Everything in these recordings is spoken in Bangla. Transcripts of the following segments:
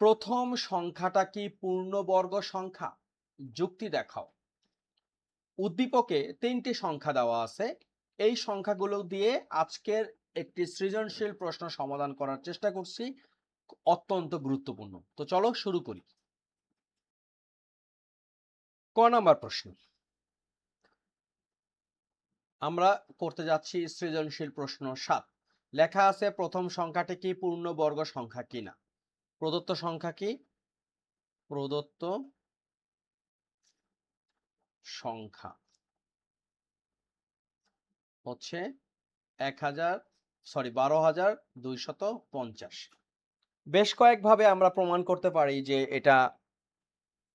প্রথম সংখ্যাটা কি পূর্ণবর্গ সংখ্যা? যুক্তি দেখাও। উদ্দীপকে ৩টি সংখ্যা দেওয়া আছে। এই সংখ্যাগুলো দিয়ে আজকের একটি সৃজনশীল প্রশ্ন সমাধান করার চেষ্টা করছি, অত্যন্ত গুরুত্বপূর্ণ। তো চলো শুরু করি। ক নাম্বার প্রশ্ন আমরা করতে যাচ্ছি, সৃজনশীল প্রশ্ন ৭। লেখা আছে প্রথম সংখ্যাটি কি পূর্ণবর্গ সংখ্যা কিনা। প্রদত্ত সংখ্যা কি? প্রদত্ত সংখ্যা হচ্ছে ১২,২৫০। বেশ কয়েকভাবে আমরা প্রমাণ করতে পারি যে এটা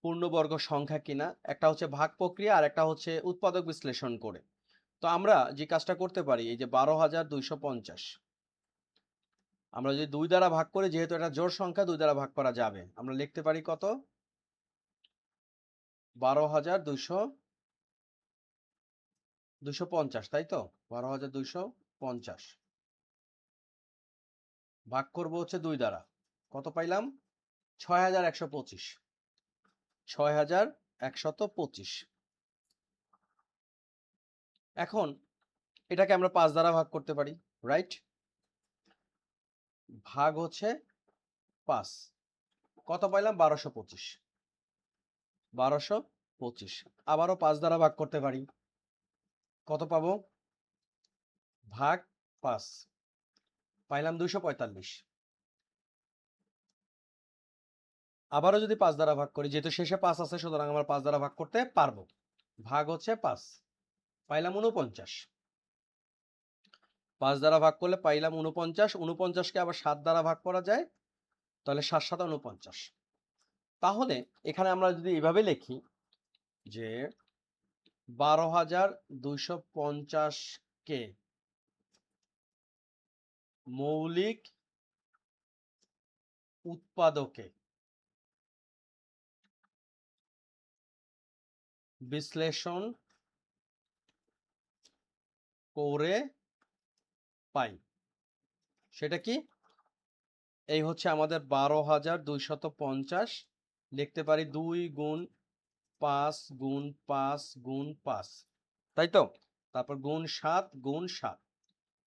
পূর্ণবর্গ সংখ্যা কিনা। একটা হচ্ছে ভাগ প্রক্রিয়া আর একটা হচ্ছে উৎপাদক বিশ্লেষণ করে। তো আমরা যে কাজটা করতে পারি, এই যে ১২,২৫০ আমরা যদি ২ দ্বারা ভাগ করি, যেহেতু এটা জোড় সংখ্যা ২ দ্বারা ভাগ করা যাবে, আমরা লিখতে পারি কত? ১২,২৫০, তাই তো? ১২,২৫০ ভাগ করব হচ্ছে ২ দ্বারা, কত পাইলাম? ৬,১২৫। ৬,১২৫। এখন এটাকে আমরা ৫ দ্বারা ভাগ করতে পারি, রাইট? ভাগ হচ্ছে ৫, কত পাইলাম? ১২২৫। ১২২৫ আবারও ৫ দ্বারা ভাগ করতে পারি, কত পাবো? ভাগ ৫, পাইলাম ২৪৫। আবারও যদি ৫ দ্বারা ভাগ করি, যেহেতু শেষে ৫ আছে সুতরাং আমরা ৫ দ্বারা ভাগ করতে পারবো। ভাগ হচ্ছে ৫, পাইলাম ৪৯। ৫ দ্বারা ভাগ করলে পাইলাম ৪৯। ৪৯কে আবার ৭ দ্বারা ভাগ করা যায়, তাহলে ৭ ৭ ৪৯। তাহলে এখানে আমরা যদি এইভাবে লিখি যে ১২,২৫০ কে মৌলিক উৎপাদকে বিশ্লেষণ করে পাই, সেটা কি? এই হচ্ছে আমাদের ১২,২৫০। লিখতে পারি ২ গুণ ৫ গুণ ৫ গুণ ৫, তাই তো? তারপর গুণ ৭ গুণ ৭।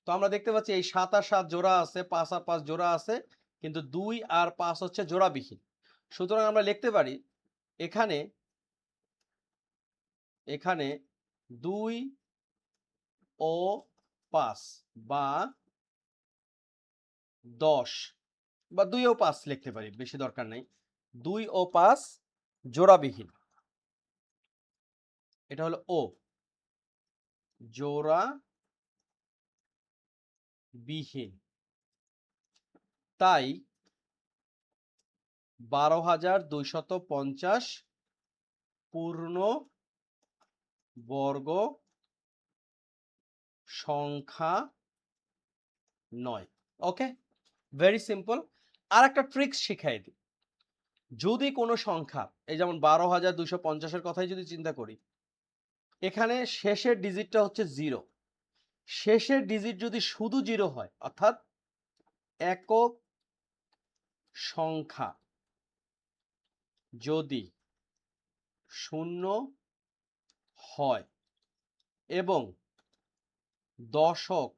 তো আমরা দেখতে পাচ্ছি এই ৭ আর ৭ জোড়া আছে, ৫ আর ৫ জোড়া আছে, কিন্তু ২ আর ৫ হচ্ছে জোড়াবিহীন। সুতরাং আমরা লিখতে পারি এখানে এখানে ২ ও ৫ বা ১০ বা ২ ও ৫ লিখতে পারি, বেশি দরকার নাই। ২ ও ৫ জোড়াবিহীন, এটা হলো ও, জোড়াবিহীন। তাই ১২,২৫০ পূর্ণ বর্গ সংখ্যা নয়। ওকে, ভেরি সিম্পল। আর একটা ট্রিক্স শিখাই দিই। যদি কোনো সংখ্যা, এই যেমন ১২,২৫০ এর কথাই যদি চিন্তা করি, এখানে শেষের ডিজিটটা হচ্ছে 0। শেষের ডিজিট যদি শুধু 0 হয়, অর্থাৎ একক সংখ্যা যদি 0 হয় এবং দশক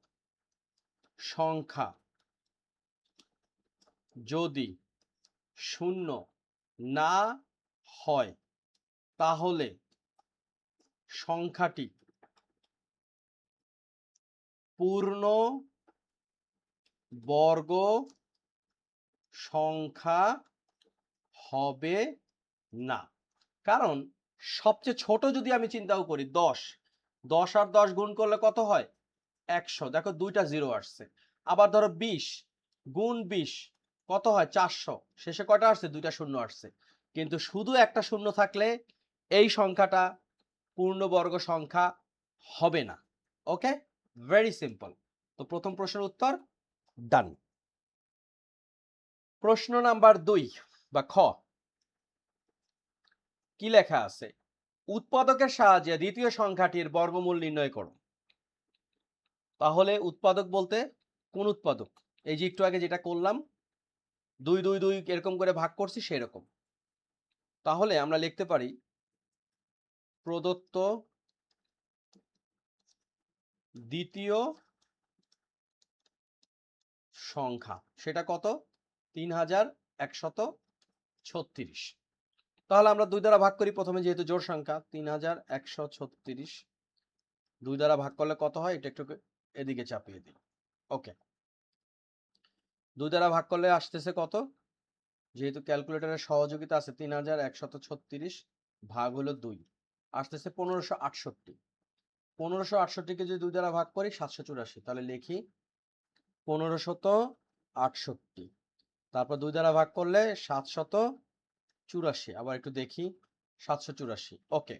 সংখ্যা যদি 0 না হয়, তাহলে সংখ্যাটি পূর্ণ বর্গ সংখ্যা হবে না। কারণ সবচেয়ে ছোট যদি আমি চিন্তাও করি 10, 10 আর 10 গুণ করলে কত হয়? 100। দেখো 2টা 0 আসছে। আবার ধরো 20 গুণ 20 কত হয়? 400। শেষে কয়টা আসছে? 2টা শূন্য আসছে। কিন্তু শুধু একটা শূন্য থাকলে এই সংখ্যাটা পূর্ণবর্গ সংখ্যা হবে না। ওকে, ভেরি সিম্পল। তো প্রথম প্রশ্নের উত্তর ডান। প্রশ্ন নাম্বার 2 বা খ, কি লেখা আছে? উৎপাদকের সাহায্যে দ্বিতীয় সংখ্যাটির বর্গমূল নির্ণয় করো। তাহলে উৎপাদক বলতে কোন উৎপাদক? এই যে একটু আগে যেটা করলাম, 2 2 2 এরকম করে ভাগ করছি সেরকম। তাহলে আমরা লিখতে পারি প্রদত্ত দ্বিতীয় সংখ্যা সেটা কত? 3136। তাহলে আমরা 2 দ্বারা ভাগ করি প্রথমে, যেহেতু জোড় সংখ্যা। 3136 2 দ্বারা ভাগ করলে কত হয়? এটা একটু এদিকে চাপিয়ে দিই। ওকে, 2 দ্বারা ভাগ করলে আসতেছে কত? যেহেতু ক্যালকুলেটরের সহযোগিতা আছে, 3136 ভাগ হলো 2 আসতেছে 1568। 1568কে যদি 2 দ্বারা ভাগ করি 784। তাহলে লিখি 1568, তারপর 2 দ্বারা ভাগ করলে 784। আবার একটু দেখি, 784। ওকে,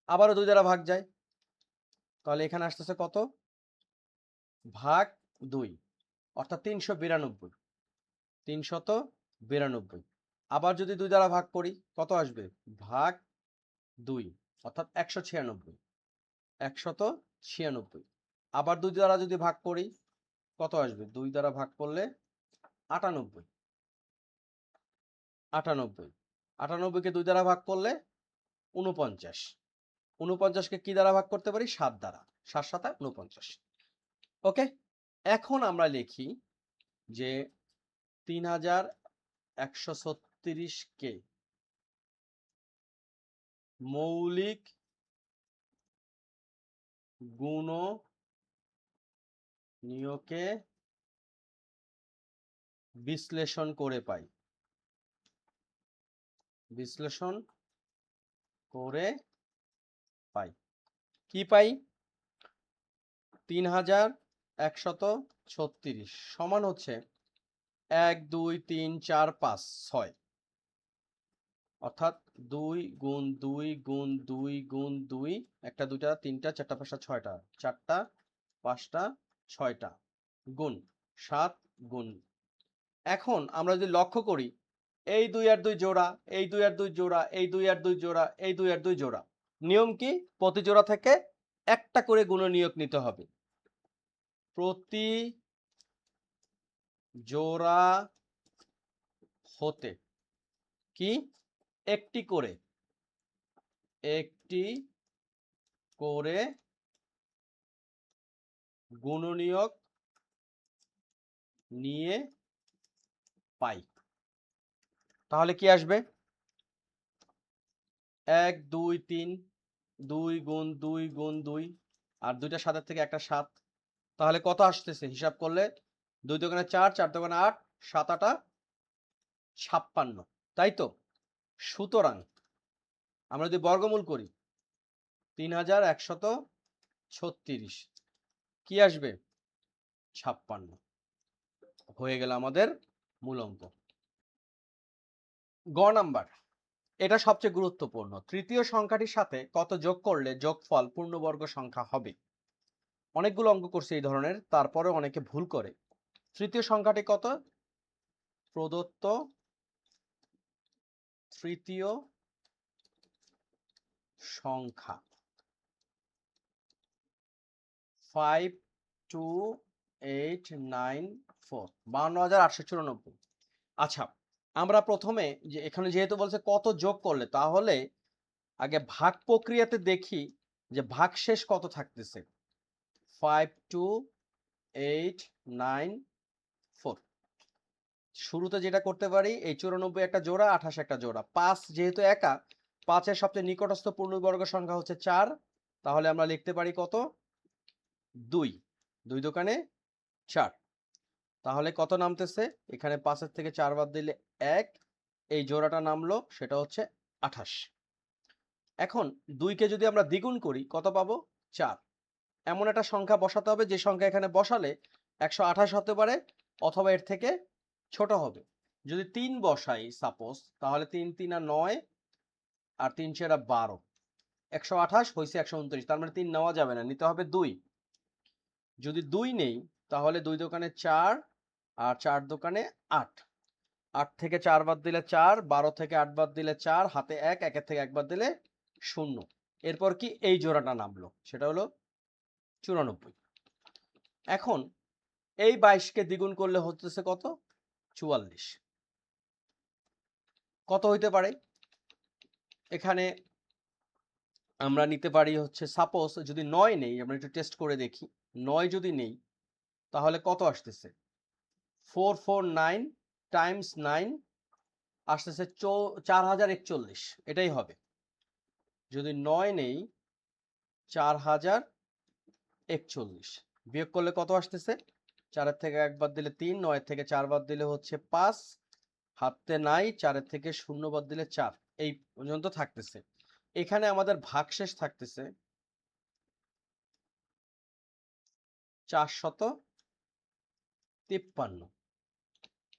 আবারও 2 দ্বারা ভাগ যায়, তাহলে এখানে আসতেছে কত? ভাগ 2, অর্থাৎ 392। 392। আবার যদি 2 দ্বারা ভাগ করি কত আসবে? ভাগ 2, অর্থাৎ 196। 196। আবার 2 দ্বারা যদি ভাগ করি কত আসবে? 2 দ্বারা ভাগ করলে 98। 98। 98কে 2 দ্বারা ভাগ করলে 49। 49কে কি দ্বারা ভাগ করতে পারি? 7 দ্বারা। 7 7 49। ওকে, এখন আমরা লিখি যে 3136 কে মৌলিক গুণনীয়কে বিশ্লেষণ করে পাই। বিশ্লেষণ করে পাই। কি পাই? 3136 সমান হচ্ছে 1 2 3 4 5 6, অর্থাৎ 2 গুণ 2 গুণ 2 গুণ 2, একটা দুটা তিনটা চারটা পাঁচটা ছয়টা, চারটা পাঁচটা ছয়টা, গুণ 7 গুণ। এখন আমরা যদি লক্ষ্য করি, এই 2 আর 2 জোড়া, এই 2 আর 2 জোড়া, এই 2 আর 2 জোড়া, এই 2 আর 2 জোড়া। নিয়ম কি? প্রতি জোড়া থেকে একটা করে গুণনীয়ক নিতে হবে। প্রতি জোড়া হতে কি একটি করে গুণনীয়ক নিয়ে পাই। তাহলে কি আসবে? 1 2 3, 2 গুণ 2 গুণ 2, আর দুইটা 7 থেকে একটা 7। তাহলে কত আসতেছে হিসাব করলে? 2 দোকানে 4, 4 দোকানে 8, 7 8 56, তাই তো? সুতরাং আমরা যদি বর্গমূল করি 3136 কি আসবে? 56 হয়ে গেল আমাদের মূল অঙ্ক। গ নাম্বার, এটা সবচেয়ে গুরুত্বপূর্ণ। তৃতীয় সংখ্যাটির সাথে কত যোগ করলে যোগফল পূর্ণবর্গ সংখ্যা হবে? অনেকগুলো অঙ্ক করছে এই ধরনের, তারপরে অনেকে ভুল করে। তৃতীয় সংখ্যাটি কত? প্রদত্ত তৃতীয় সংখ্যা 52894, 52894। আচ্ছা, আমরা প্রথমে যে এখানে যেহেতু বলছে কত যোগ করলে, তাহলে আগে ভাগ প্রক্রিয়াতে দেখি যে ভাগশেষ কত থাকতেছে। 52894, শুরুতে যেটা করতে পারি, এই 94 একটা জোড়া, 28 একটা জোড়া, 5 যেহেতু একা, 5 এর সবচেয়ে নিকটস্থ পূর্ণবর্গ সংখ্যা হচ্ছে 4। তাহলে আমরা লিখতে পারি কত? 2। 2 দোকানে 4। তাহলে কত নামতেছে? এখানে 5 এর থেকে 4 বাদ দিলে 1, এই জোড়াটা নামলো, সেটা হচ্ছে 28। এখন 2 কে যদি আমরা দ্বিগুণ করি কত পাবো? 4। এমন একটা সংখ্যা বসাতে হবে যে সংখ্যা এখানে বসালে 128 হতে পারে, অথবা এর থেকে ছোট হবে। যদি 3 বসাই সাপোজ, তাহলে 3 3 আর 9, আর 3 4 12, 128 হয়েছে 129। তার মানে 3 নেওয়া যাবে না, নিতে হবে 2। যদি 2 নেই, তাহলে 2 দোকানে 4, আর 4 দোকানে 8। 8 থেকে 4 বাদ দিলে 4, 12 থেকে 8 বাদ দিলে 4, হাতে 1, 1 এর থেকে 1 বাদ দিলে 0। এরপর কি এই জোড়াটা নামলো, সেটা হলো 94। এখন এই 22 কে দ্বিগুণ করলে হতেছে কত? 44। কত হইতে পারে? এখানে আমরা নিতে পারি হচ্ছে সাপোজ যদি 9 নেই, আমরা একটু টেস্ট করে দেখি। 9 যদি নেই তাহলে কত আসতেছে? 449 টাইমস 9 আসতেছে 4041। এটাই হবে। যদি 9 নেই 4041 বিয়োগ করলে কত আসতেছে? 4 থেকে 1 বাদ দিলে 3, 9 থেকে 4 বাদ দিলে হচ্ছে 5, হাতে নাই, 4 থেকে 0 বাদ দিলে 4, এই পর্যন্ত থাকতেছে। এখানে আমাদের ভাগশেষ থাকতেছে 453।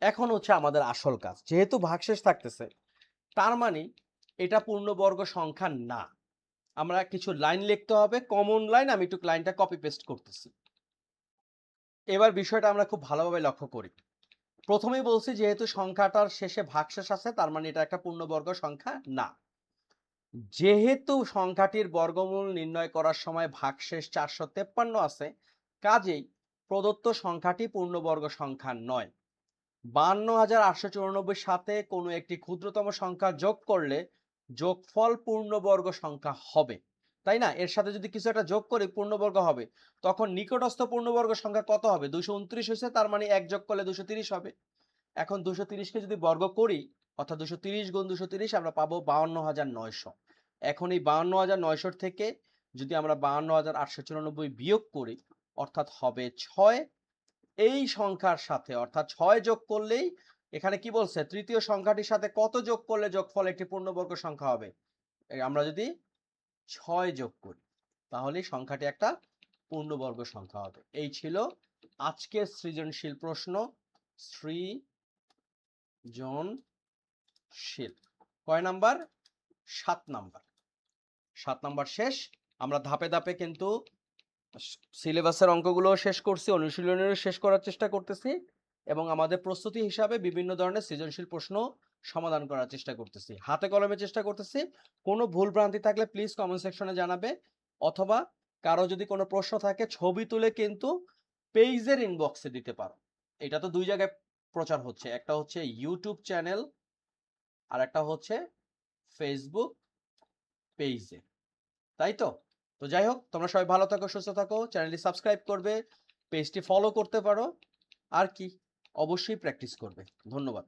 এখন হচ্ছে আমাদের আসল কাজ, যেহেতু ভাগশেষ থাকতেছে তার মানে এটা পূর্ণবর্গ সংখ্যা না। আমরা কিছু লাইন লিখতে হবে, কমন লাইন। আমি একটু লাইনটা কপি পেস্ট করতেছি। এবার বিষয়টা আমরা খুব ভালোভাবে লক্ষ্য করি। প্রথমেই বলছি যেহেতু সংখ্যাটার শেষে ভাগশেষ আছে তার মানে এটা একটা পূর্ণবর্গ সংখ্যা না। যেহেতু সংখ্যাটির বর্গমূল নির্ণয় করার সময় ভাগশেষ 453 আছে, কাজেই প্রদত্ত সংখ্যাটি পূর্ণবর্গ সংখ্যা নয়। 52,894 সাথে কোনো একটি ক্ষুদ্রতম সংখ্যা যোগ করলে যোগফল পূর্ণবর্গ সংখ্যা হবে, তাই না? এর সাথে যদি কিছু একটা যোগ করি পূর্ণবর্গ হবে, তখন নিকটস্থ পূর্ণবর্গ সংখ্যা কত হবে? 229 হয়েছে, তার মানে 1 যোগ করলে 230 হবে। এখন 230কে যদি বর্গ করি, অর্থাৎ 230 গুণ 230 আমরা পাবো 52,900। এখন এই 52,900 থেকে যদি আমরা 52,894 বিয়োগ করি, অর্থাৎ হবে 6। এই সংখ্যার সাথে অর্থাৎ 6 যোগ করলেই, এখানে কি বলছে? তৃতীয় সংখ্যাটির সাথে কত যোগ করলে যোগফল একটি পূর্ণবর্গ সংখ্যা হবে? আমরা যদি 6 যোগ করি তাহলে সংখ্যাটি একটা পূর্ণবর্গ সংখ্যা হবে। এই ছিল আজকের সৃজনশীল প্রশ্ন। সৃজনশীল কয় নাম্বার? 7 নাম্বার। 7 নাম্বার শেষ। আমরা ধাপে ধাপে কিন্তু সিলেবাসের অঙ্কগুলো শেষ করছি, অনুশীলনীও শেষ করার চেষ্টা করতেছি এবং আমাদের প্রস্তুতি হিসাবে বিভিন্ন ধরনের সৃজনশীল প্রশ্ন সমাধান করার চেষ্টা করতেছি, হাতে কলমে চেষ্টা করতেছি। কোনো ভুল ভ্রান্তি থাকলে প্লিজ কমেন্ট সেকশনে জানাবে, অথবা কারো যদি কোনো প্রশ্ন থাকে ছবি তুলে কিন্তু পেজের ইনবক্সে দিতে পারো। এটা তো দুই জায়গায় প্রচার হচ্ছে, একটা হচ্ছে ইউটিউব চ্যানেল আর একটা হচ্ছে ফেসবুক পেজে, তাই তো? তো যাই হোক, তোমরা সবাই ভালো থাকো, সুস্থ থাকো, চ্যানেলটি সাবস্ক্রাইব করবে, পেজটি ফলো করতে পারো, আর কি, অবশ্যই প্র্যাকটিস করবে। ধন্যবাদ।